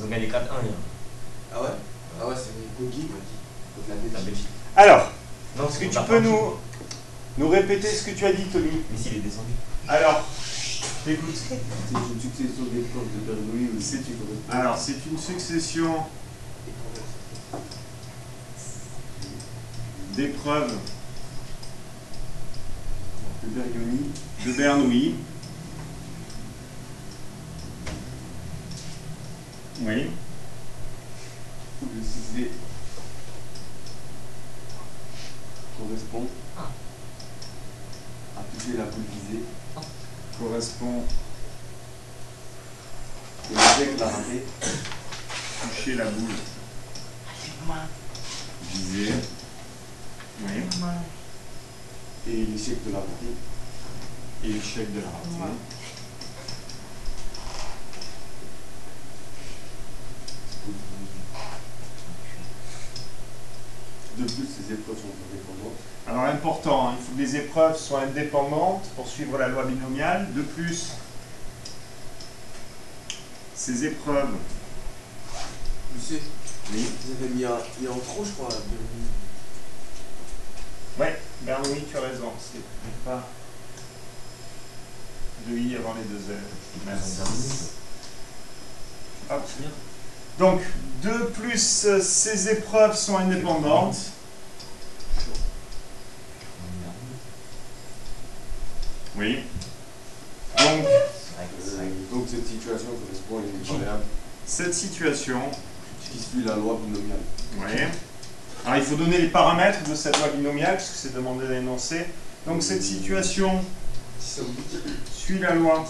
Ils ont gagné 4-1 hier. Ah ouais? Ah ouais, c'est Gogi, contre la La Belgique. Belgique. Alors, Non, est-ce que c'est tu contre peux la France. nous répéter ce que tu as dit, Tony? Mais s'il est descendu. Alors, t'écoutes. C'est une succession d'épreuves de Bernoulli ou c'est tu correspond. Alors, c'est une succession d'épreuves De Bernoulli. de Bernoulli. Oui. Où le succès correspond à toucher la boule visée. Correspond Et l'échec l'a raté. toucher la boule visée. Oui. Et l'échec de la raté. Et l'échec de la ratée. De plus, ces épreuves sont indépendantes. Alors important, il faut que les épreuves soient indépendantes pour suivre la loi binomiale. De plus, ces épreuves, Monsieur, oui, vous avez mis il y a en trop, je crois, Bernoulli. ouais, Bernoulli, tu as raison, c'est pas de i avant les deux L. Merci. Hop. Donc, de plus, ces épreuves sont indépendantes. Oui. Donc cette situation correspond à une variable Cette situation, qui suit la loi binomiale. oui. Alors, il faut donner les paramètres de cette loi binomiale, puisque c'est demandé à énoncer. Donc, cette situation suit la loi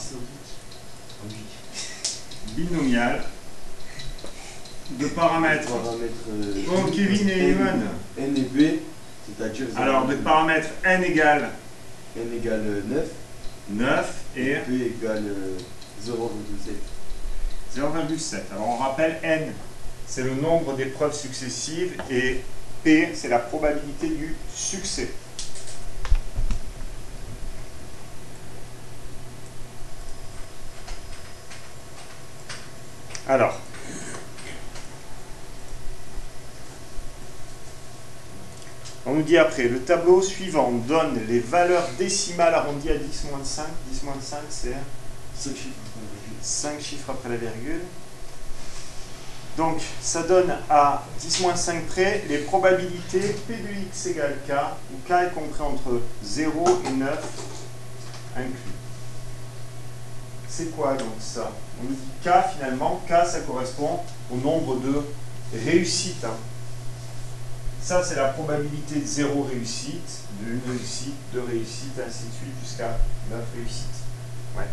binomiale de paramètres. Oh, Kevin et Ewan. N et B, c'est-à-dire Alors, de paramètres n égale N égale 9, 9 et B égale 0,7. 0,7. Alors, on rappelle n, c'est le nombre d'épreuves successives et P, c'est la probabilité du succès. Alors, on nous dit après, le tableau suivant donne les valeurs décimales arrondies à 10-5. 10-5, c'est 5 chiffres. 5 chiffres après la virgule. Donc, ça donne à 10-5 près les probabilités P de x égale K, où K est compris entre 0 et 9 inclus. C'est quoi donc ça? On nous dit K finalement, K ça correspond au nombre de réussites. Hein. Ça c'est la probabilité de 0 réussite, de 1 réussite, 2 réussites, ainsi de suite jusqu'à 9 réussites. Ouais.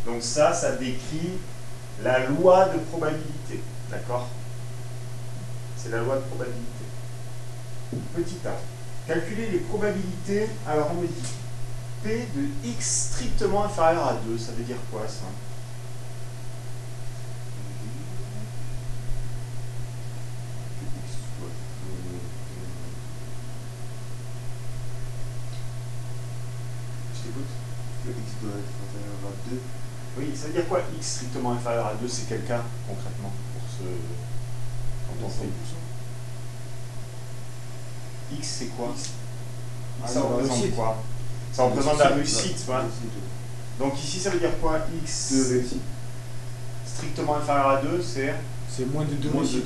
Donc ça décrit la loi de probabilité. D'accord? C'est la loi de probabilité. Petit a. Calculer les probabilités, alors on me dit P de x strictement inférieur à 2, ça veut dire quoi ça? Je t'écoute. Que x doit être inférieur à 2. Oui, ça veut dire quoi x strictement inférieur à 2, c'est quel cas concrètement pour ce... quand on fait x c'est quoi? Ça représente quoi? Ça représente la réussite, voilà. Donc ici, ça veut dire quoi? X strictement inférieur à 2, c'est moins de 2 réussites.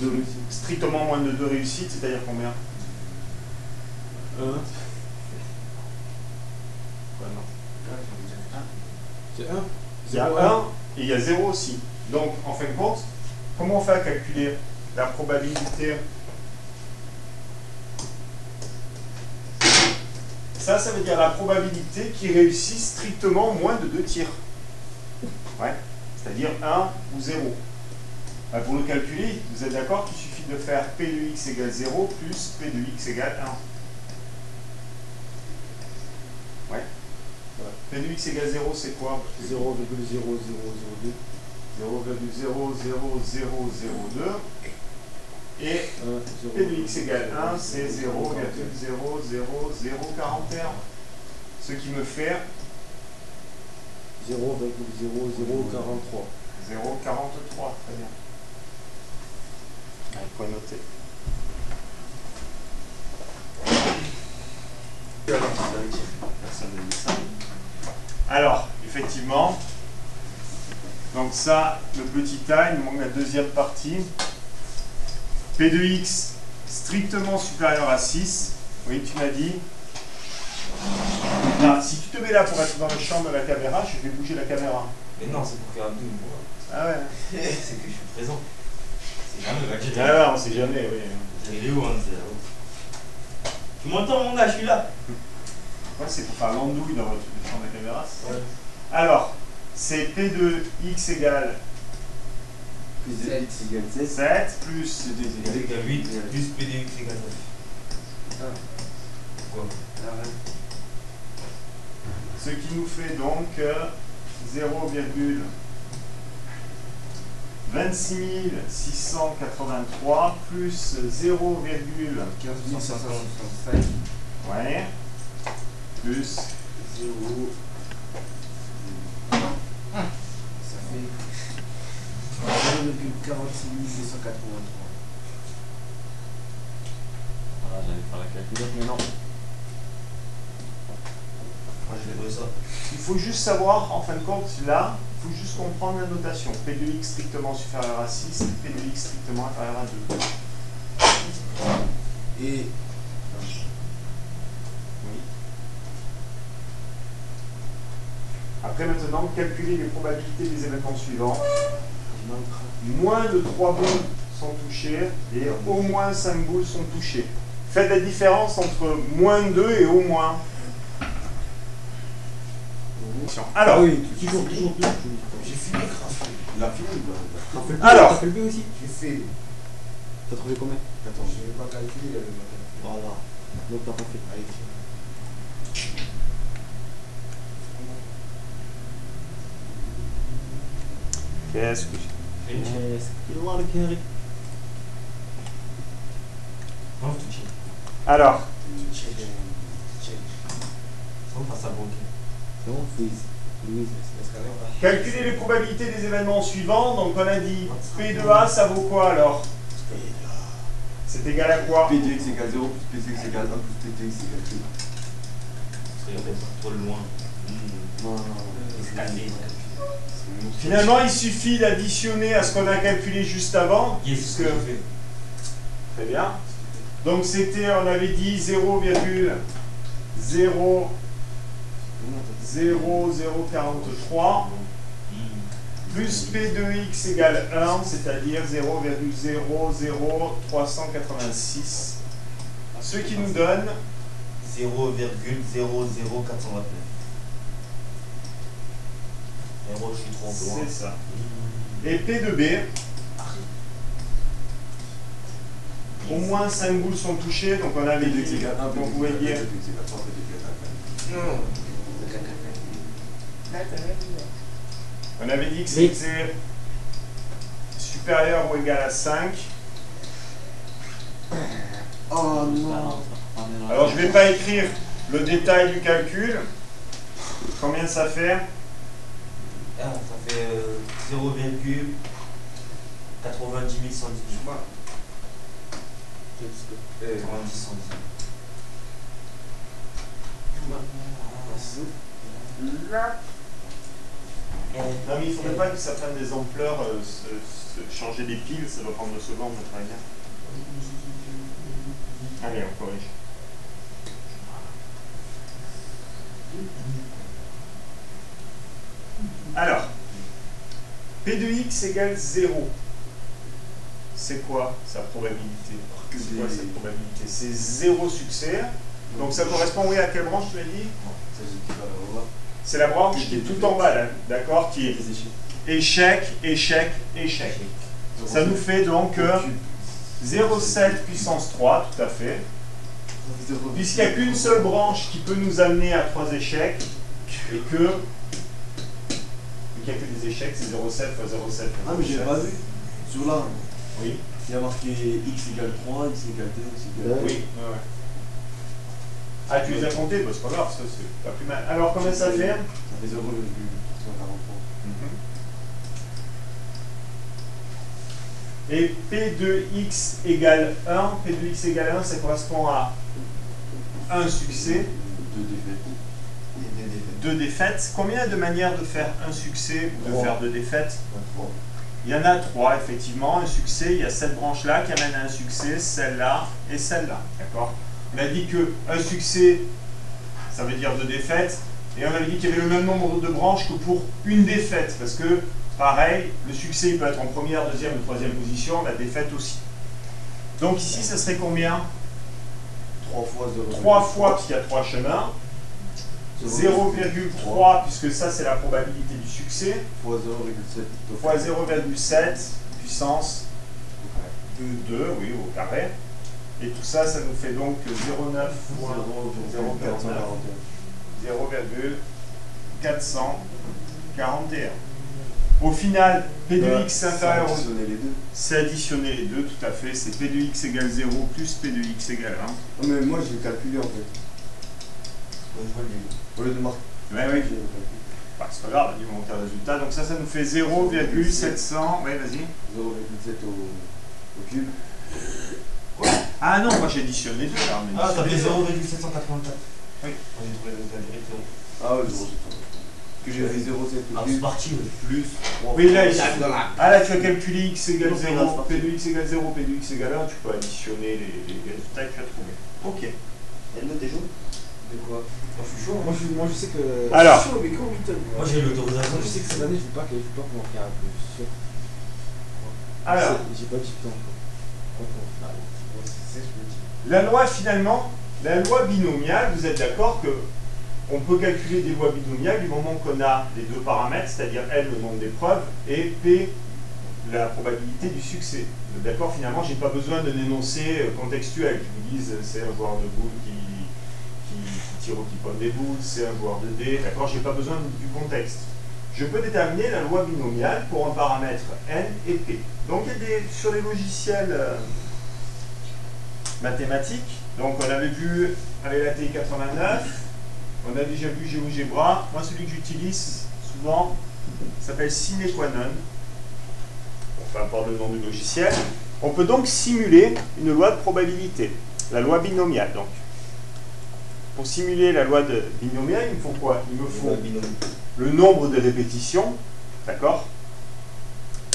Strictement moins de 2 réussites, c'est-à-dire combien? 1. Quoi, non? C'est 1. Il y a 1 et il y a 0 aussi. Donc, en fin de compte, comment on fait à calculer la probabilité? Ça veut dire la probabilité qui réussit strictement moins de 2 tirs. Ouais. C'est-à-dire 1 ou 0. Ben, pour le calculer, vous êtes d'accord qu'il suffit de faire P de x égale 0 plus P de x égale 1. Ouais. P de x égale 0, c'est quoi? 0,0002. 0,00002. Et P de x égale 1, c'est 0,00041. Ce qui me fait 0,0043. 0,43. Très bien. pouvez noter. Personne n'a dit ça. Alors, effectivement, donc ça, le petit a, il nous manque la deuxième partie. P de x strictement supérieur à 6. Oui, tu m'as dit. Ah, si tu te mets là pour être dans le champ de la caméra, je vais bouger la caméra. Mais non, c'est pour faire un double. Ah ouais. C'est que je suis présent. C'est jamais là que j'étais. Ah ouais, on sait jamais, oui. Il est où, hein, c'est là-haut. Tu m'entends, mon gars, je suis là. Ouais, c'est pour faire l'andouille dans votre champ de la caméra. Ouais. Alors, c'est P de x égale Plus 7 égale 7. 7 plus C2 C'est égale égal 8 plus P de x égale 9. Pourquoi? ce qui nous fait donc 0,26 683 plus 15 ouais, plus 0. Ça fait 0,46 283. Ah, j'allais faire la calculette, mais non. Moi, je vais trouver ça. il faut juste savoir, en fin de compte, là, il faut juste comprendre la notation. P de x strictement supérieur à 6, P de x strictement inférieur à 2. Et Oui. Après, maintenant, calculer les probabilités des événements suivants. Moins de 3 boules sont touchées et au moins 5 boules sont touchées. Faites la différence entre moins 2 et au moins. Alors, oui, toujours. J'ai fini, Raphaël. Il a fini, alors, T'as fait le B aussi? J'ai fait. T'as trouvé combien? Attends, je n'ai pas calculé. Voilà. Donc t'as pas fait. Allez, qu'est-ce que j'ai? الله لك يا ريت. Non, je te check. Alors, check. On passe à bloquer. C'est bon, Louise. Louise. calculer les probabilités des événements suivants. Donc, on a dit P de A, ça vaut quoi alors? C'est égal à quoi? P de x égale 0 plus P de x égale 1 plus P de x égale 2. C'est trop loin. Non. Finalement, il suffit d'additionner à ce qu'on a calculé juste avant. Yes, puisque... ce que j'ai fait. Très bien. Donc, c'était, on avait dit 0,00043 plus P de x égale 1, c'est-à-dire 0,00386. Ce qui nous donne 0,00429. Mais moi, je suis trop loin. c'est ça. Et P de B, au moins 5 boules sont touchées, donc on avait P de x dit, égale 1, donc P de vous x voyez, égale 3, P de x égale 4. Non. on avait dit que c'était supérieur ou égal à 5. Oh non. Alors je ne vais pas écrire le détail du calcul. Combien ça fait? Ah, ça fait 0,90 118. 90 110. Non mais il ne faudrait pas que ça prenne des ampleurs, changer des piles, ça va prendre 2 secondes, très bien. Allez, on corrige. Alors, P de x égale 0. C'est quoi sa probabilité? C'est quoi cette probabilité? C'est 0 succès. Donc ça correspond, oui, à quelle branche tu as dit? C'est la branche qui est tout en bas, là, d'accord? Qui est échec, échec, échec. Ça nous fait donc 0,7 puissance 3, tout à fait. Puisqu'il n'y a qu'une seule branche qui peut nous amener à 3 échecs, et que, vu qu'il n'y a que des échecs, c'est 0,7 fois 0,7 fois 0,7. Ah, mais j'ai pas vu. Sur là, Oui, il y a marqué x égale 3, x égale 2, x égale 2. oui. Ouais. Ah, tu les as comptés? Bah, c'est pas grave, ça c'est pas plus mal. Alors, combien ça fait? Ça fait 0,343. Et P de x égale 1, P de x égale 1, ça correspond à un succès, Deux défaites. Et des défaites. deux défaites. Combien de manières de faire un succès ou de Trois. faire deux défaites? Trois. Il y en a trois, effectivement. Un succès, il y a cette branche-là qui amène à un succès, celle-là et celle-là. D'accord? On a dit qu'un succès, ça veut dire deux défaites. Et on avait dit qu'il y avait le même nombre de branches que pour une défaite. Parce que, pareil, le succès il peut être en première, deuxième ou troisième position, la défaite aussi. Donc ici, ça serait combien? 3 fois 0. 3 fois, puisqu'il y a 3 chemins. 0,3, puisque ça, c'est la probabilité du succès, Fois 0,7. fois 0,7 puissance de 2, oui, au carré. Et tout ça, ça nous fait donc 0,9 fois 0,441. Au final, P de x inférieur au... Additionner les deux. C'est additionner les deux, tout à fait. C'est P de x égale 0 plus P de x égale 1. Non, mais moi, j'ai calculé en fait. Ouais, je vois le Au lieu de marquer, Ouais, j'ai ouais. calculé. Bah, c'est pas grave, il va monter le résultat. Donc ça nous fait 0,700. Ouais, vas-y. 0,7 au cube. Ah non, moi j'additionne les deux là. mais Ah, t'as fait additionne les deux. 0,784. Oui. Moi j'ai trouvé le résultat direct. Ah ouais, 0,7. Que j'ai fait 0,7 Ah, au c'est cube. parti, ouais. Plus 3 Oui, là, il- Dans la... Ah là, tu as calculé x égale Non, c'est 0, grave, P de x égale 0, P de x égale 1. Tu peux additionner les résultats que tu as trouvés. Ok. Elle note est jaune. De quoi? Moi je suis chaud. Moi, je sais que. Alors. Je suis chaud, mais quand Milton. Moi j'ai eu l'autorisation. Je sais que cette année, je ne vais pas pouvoir faire un peu. Je suis sûr. Alors, J'ai pas dit temps encore. C'est ce que je me dis. la loi finalement, la loi binomiale, vous êtes d'accord que on peut calculer des lois binomiales du moment qu'on a les deux paramètres, c'est-à-dire L, le nombre d'épreuves, et P, la probabilité du succès. Vous êtes d'accord, finalement, j'ai pas besoin d'un énoncé contextuel qui vous dise c'est un joueur de boules qui tire ou qui pomme des boules, c'est un joueur de dés, d'accord, j'ai pas besoin du contexte. Je peux déterminer la loi binomiale pour un paramètre N et P. Donc il y a sur les logiciels mathématiques, donc on avait vu avec la TI 89, on a déjà vu GeoGebra. Moi celui que j'utilise souvent s'appelle Sine Qua Non, peu importe le nom du logiciel. On peut donc simuler une loi de probabilité, la loi binomiale. Donc, pour simuler la loi de binomiale, il me faut quoi? Il me faut le nombre de répétitions, d'accord?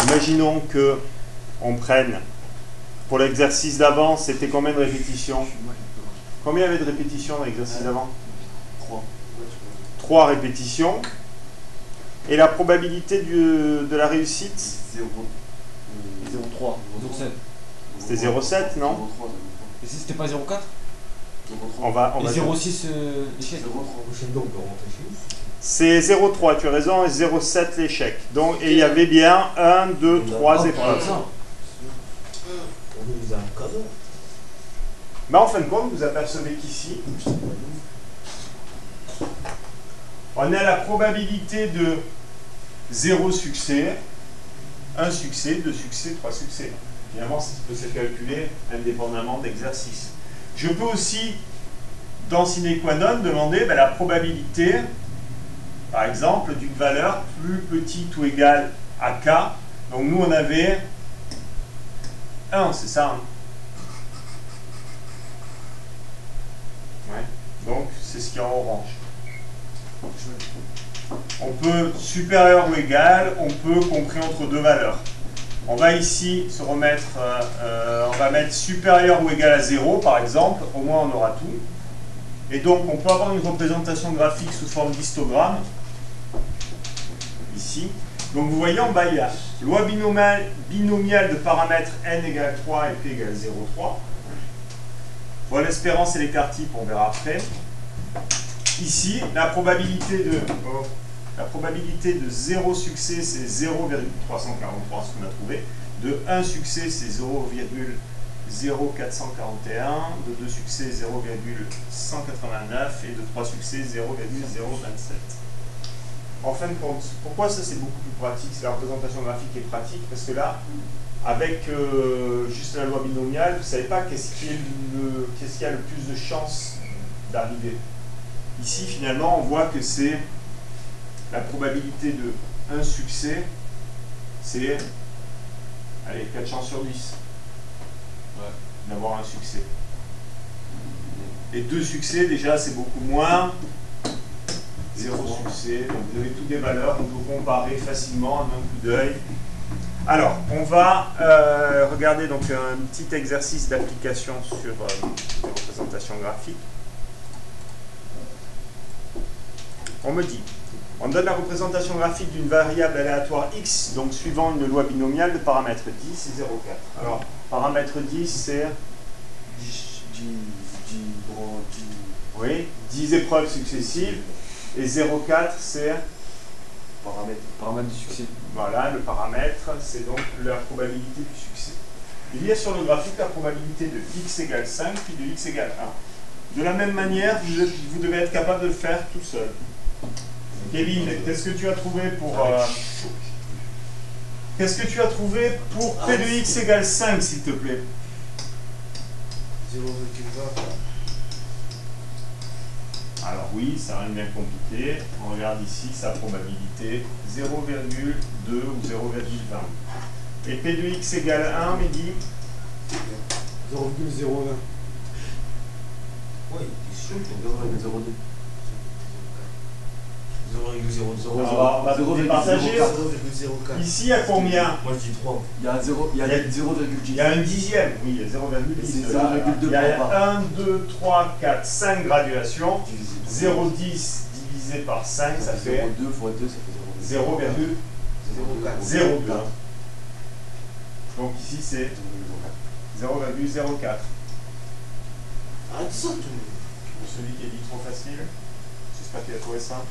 Imaginons que on prenne, pour l'exercice d'avant, c'était combien de répétitions? Combien il y avait de répétitions dans l'exercice d'avant? 3. 3 répétitions. Et la probabilité de la réussite? 0. 0,3. 0,7. C'était 0,7, non? 0,3. Et si c'était pas 0,4? On va Et 0,6 l'échec. 0,3. Prochaine donc, on peut rentrer chez nous. C'est 0,3, tu as raison, et 0,7 l'échec. Donc, et il y avait bien 1, 2, 3 épreuves. On nous a un cadeau. Mais en fin de compte, vous apercevez qu'ici, on a la probabilité de 0 succès, 1 succès, 2 succès, 3 succès. Finalement, ça peut se calculer indépendamment d'exercice. Je peux aussi, dans Sine Qua Non, demander la probabilité, par exemple, d'une valeur plus petite ou égale à k. Donc nous, on avait 1, c'est ça, hein? Ouais. Donc, c'est ce qui est en orange. On peut supérieur ou égal, on peut compris entre deux valeurs. On va ici se remettre, on va mettre supérieur ou égal à 0 par exemple, au moins on aura tout. Et donc on peut avoir une représentation graphique sous forme d'histogramme, ici. Donc vous voyez en bas il y a loi binomiale de paramètres n égale 3 et p égale 0,3. Voilà l'espérance et l'écart type, on verra après. Ici, la probabilité de 0 succès, c'est 0,343, ce qu'on a trouvé. De 1 succès, c'est 0,0441. De 2 succès, 0,189. Et de 3 succès, 0,027. En fin de compte, pourquoi ça c'est beaucoup plus pratique? La représentation graphique est pratique parce que là, avec juste la loi binomiale, vous ne savez pas qu'est-ce qui a le plus de chances d'arriver. Ici, finalement, on voit que c'est la probabilité de 1 succès, c'est Allez, 4 chances sur 10 Ouais. d'avoir un succès. Et 2 succès, déjà, c'est beaucoup moins. 0 succès, donc vous avez toutes des valeurs, on peut comparer facilement en un coup d'œil. Alors, on va regarder donc un petit exercice d'application sur les représentations graphiques. On me dit, on donne la représentation graphique d'une variable aléatoire x, donc suivant une loi binomiale de paramètres 10 et 0,4. Alors, paramètre 10, c'est 10 épreuves successives, et 0,4, c'est Paramètre du succès. voilà, le paramètre, c'est donc la probabilité du succès. Il y a sur le graphique la probabilité de x égale 5 puis de x égale 1. De la même manière, vous devez être capable de le faire tout seul. Kevin, qu'est-ce que tu as trouvé pour P de x égale 5, s'il te plaît? 0,20. Alors oui, ça n'a rien de bien compliqué. On regarde ici sa probabilité 0,2 ou 0,20. Et P de x égale 1, Mehdi? 0,020. Oui, t'es sûr que 0,02. 0,002. On va départager. 0,04. Ici, il y a combien? Moi je dis 3. Il y a 0, il y a 0,10. Il y a un dixième, oui, il y a 0,10. C'est 0,2 Il y a par part. 1, 2, 3, 4, 5 graduations. 0,10 divisé par 5, ça fait 0,2 fois 2, ça fait 0,2. 0,04. 0,02. Donc ici, c'est 0,04. Arrête ça, tout. Pour celui qui a dit trop facile, j'espère qu'il a trouvé ça.